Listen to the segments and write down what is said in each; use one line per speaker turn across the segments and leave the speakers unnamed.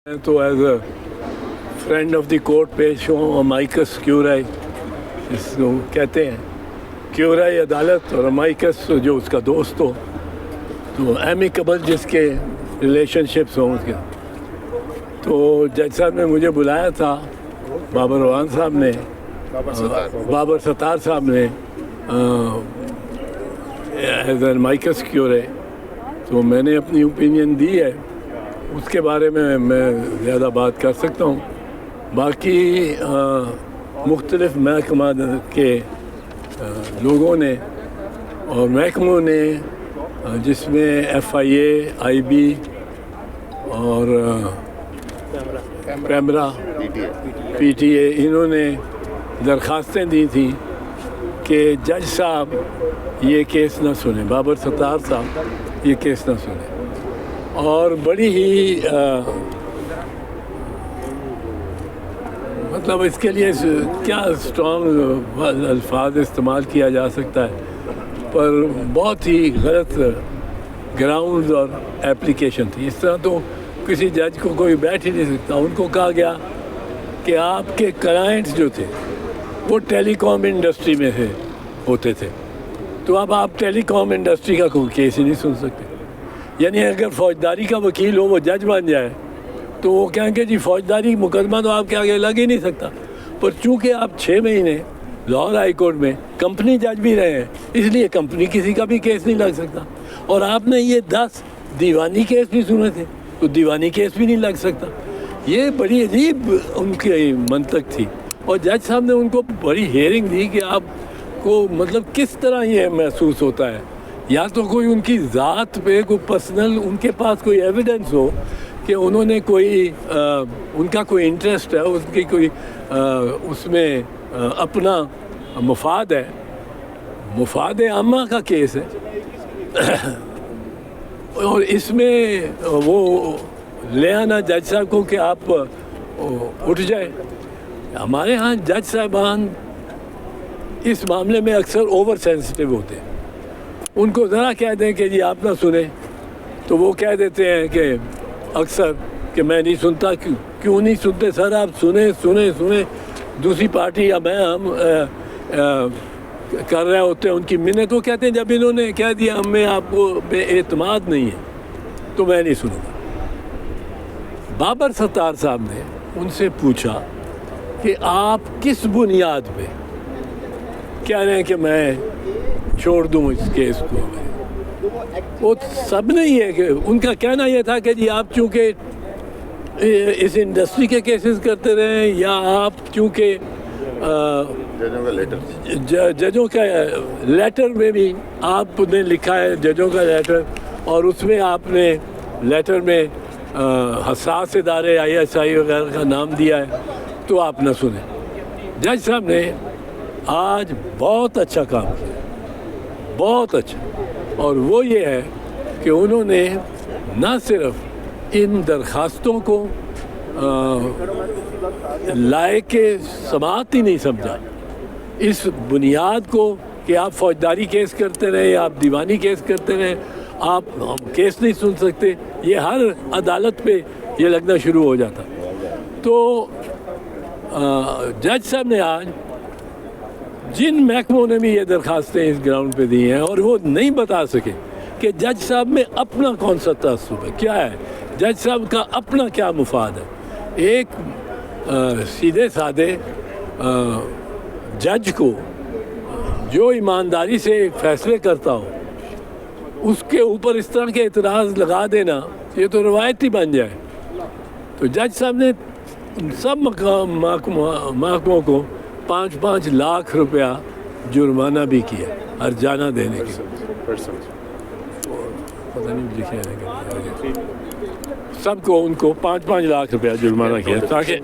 तो as a friend of the court पेश हूँ। अमाइकस क्यूराई इसको कहते हैं, क्यूराई अदालत और अमाइकस जो उसका दोस्त हो, तो एमिकबल जिसके रिलेशनशिप्स हों उसके। तो जज साहब ने मुझे बुलाया था, बाबर रवान साहब ने, बाबर सत्तार साहब ने एज एन अमाइकस क्यूराई। तो मैंने अपनी ओपिनियन दी है, उसके बारे में मैं ज़्यादा बात कर सकता हूँ। बाकी मुख्तलिफ महकमा के लोगों ने और महकमों ने, जिसमें FIA, IB और कैमरा, PTA, इन्होंने दरख्वास्तें दी थी कि जज साहब ये केस ना सुने, बाबर सत्तार साहब ये केस ना सुने। और बड़ी ही मतलब इसके लिए क्या स्ट्रॉन्ग अल्फाज इस्तेमाल किया जा सकता है, पर बहुत ही गलत ग्राउंड्स और एप्लीकेशन थी। इस तरह तो किसी जज को कोई बैठ ही नहीं सकता। उनको कहा गया कि आपके क्लाइंट्स जो थे वो टेलीकॉम इंडस्ट्री में से होते थे, तो अब आप टेलीकॉम इंडस्ट्री का कोई केस ही नहीं सुन सकते। यानी अगर फौजदारी का वकील हो, वो जज बन जाए, तो वो कहेंगे जी फौजदारी मुकदमा तो आपके आगे लग ही नहीं सकता। पर चूँकि आप 6 महीने लाहौर हाई कोर्ट में कंपनी जज भी रहे हैं, इसलिए कंपनी किसी का भी केस नहीं लग सकता। और आपने ये 10 दीवानी केस भी सुने थे, तो दीवानी केस भी नहीं लग सकता। ये बड़ी अजीब उनकी मंतक थी। और जज साहब ने उनको बड़ी हेयरिंग दी कि आपको मतलब किस तरह ये महसूस होता है, या तो कोई उनकी ज़ात पे कोई पर्सनल उनके पास कोई एविडेंस हो कि उन्होंने कोई उनका कोई इंटरेस्ट है, उसकी कोई उसमें अपना मुफाद है, मुफाद आमा का केस है। और इसमें वो ले आना जज साहब को कि आप उठ जाए। हमारे यहाँ जज साहबान इस मामले में अक्सर ओवर सेंसिटिव होते हैं। उनको ज़रा कह दें कि जी आप ना सुने, तो वो कह देते हैं कि अक्सर कि मैं नहीं सुनता। क्यों नहीं सुनते सर? आप सुने सुने सुने, दूसरी पार्टी या मैं हम कर रहे होते हैं उनकी मिन्नत। वो कहते हैं जब इन्होंने कह दिया हमें आपको एतमाद नहीं है, तो मैं नहीं सुनूंगा। बाबर सत्तार साहब ने उनसे पूछा कि आप किस बुनियाद पे कह रहे हैं कि मैं छोड़ दूं इस केस को? वो सब नहीं है कि उनका कहना यह था कि जी आप चूँकि इस इंडस्ट्री के केसेस करते रहे, या आप चूँकि जजों का लेटर में भी आपने लिखा है, जजों का लेटर, और उसमें आपने लेटर में हसास इदारे ISI वगैरह का नाम दिया है, तो आप न सुने। जज साहब ने आज बहुत अच्छा काम किया, बहुत अच्छा। और वो ये है कि उन्होंने न सिर्फ इन दरखास्तों को लायक समाअत ही नहीं समझा, इस बुनियाद को कि आप फौजदारी केस करते रहे, आप दीवानी केस करते रहे, आप केस नहीं सुन सकते, ये हर अदालत पे ये लगना शुरू हो जाता। तो जज साहब ने आज जिन महकमों ने भी ये दरखास्तें इस ग्राउंड पे दी हैं, और वो नहीं बता सके कि जज साहब में अपना कौन सा तअस्सुब है, क्या है, जज साहब का अपना क्या मुफाद है। एक सीधे साधे जज को जो ईमानदारी से फैसले करता हो, उसके ऊपर इस तरह के एतराज़ लगा देना, ये तो रवायत ही बन जाए। तो जज साहब ने सब महकमों को 5-5 लाख रुपया जुर्माना भी किया हर जाना देने के। पता नहीं लिखे हैं, सबको उनको 5-5 लाख रुपया जुर्माना किया, ताकि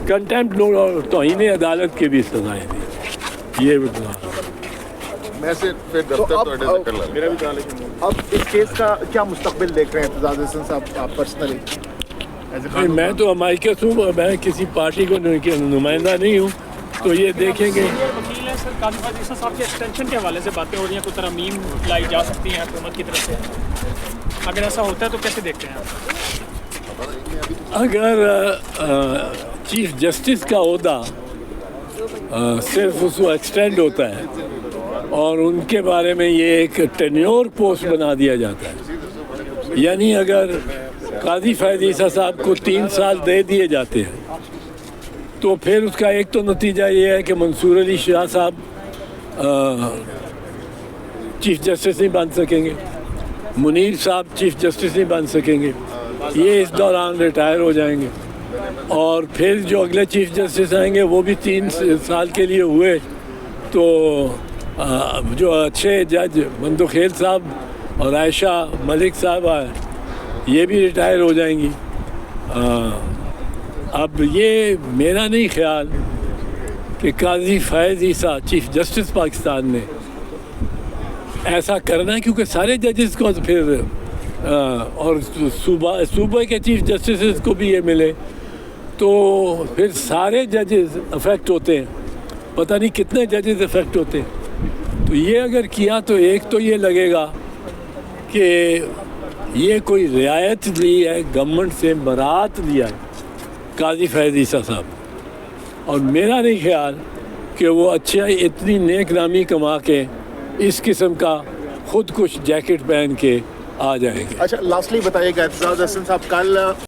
कंटेम्प्ट तौहीन अदालत की भी सजाएं दी। ये
मैं से फिर दफ्तर कर मेरा भी अब इस केस का क्या मुस्तकबिल देख रहे हैं एतजाज़ हसन साहब आप पर्सनली?
मैं तो अमाइकस हूँ, मैं किसी पार्टी को नुमाइंदा नहीं हूँ, तो ये देखेंगे।
वकील है सर, काजी फाजिल साहब के एक्सटेंशन के हवाले से बातें हो रही हैं, कोई तरमीम लाई जा सकती हैं हुकूमत की तरफ से, अगर ऐसा होता है तो कैसे देखते हैं आप?
اگر چیف جسٹس کا عہدہ صرف اس کو ایکسٹینڈ ہوتا ہے اور ان کے بارے میں یہ ایک ٹینیور پوسٹ بنا دیا جاتا ہے، یعنی اگر قاضی فیض عیسیٰ صاحب کو 3 سال دے دیے جاتے ہیں تو پھر اس کا ایک تو نتیجہ یہ ہے کہ منصور علی شاہ صاحب چیف جسٹس نہیں بن سکیں گے، منیر صاحب چیف جسٹس نہیں بن سکیں گے، یہ اس دوران ریٹائر ہو جائیں گے، اور پھر جو اگلے چیف جسٹس آئیں گے وہ بھی 3 سال کے لیے ہوئے تو جو اچھے جج مندوخیل صاحب اور عائشہ ملک صاحبہ یہ بھی ریٹائر ہو جائیں گی۔ اب یہ میرا نہیں خیال کہ قاضی فیض عیسیٰ چیف جسٹس پاکستان نے ایسا کرنا ہے، کیونکہ سارے ججز کو پھر اور صوبہ کے چیف جسٹس کو بھی یہ ملے تو پھر سارے ججز افیکٹ ہوتے ہیں، پتہ نہیں کتنے ججز افیکٹ ہوتے ہیں۔ تو یہ اگر کیا تو ایک تو یہ لگے گا کہ یہ کوئی رعایت لی ہے، گورنمنٹ سے برات لیا ہے قاضی فیض عیسیٰ صاحب، اور میرا نہیں خیال کہ وہ اچھا اتنی نیک نامی کما کے اس قسم کا خود کش جیکٹ پہن کے آ جائیں گے۔
اچھا لاسٹلی بتائیے گا اعتزاز احسن صاحب، کل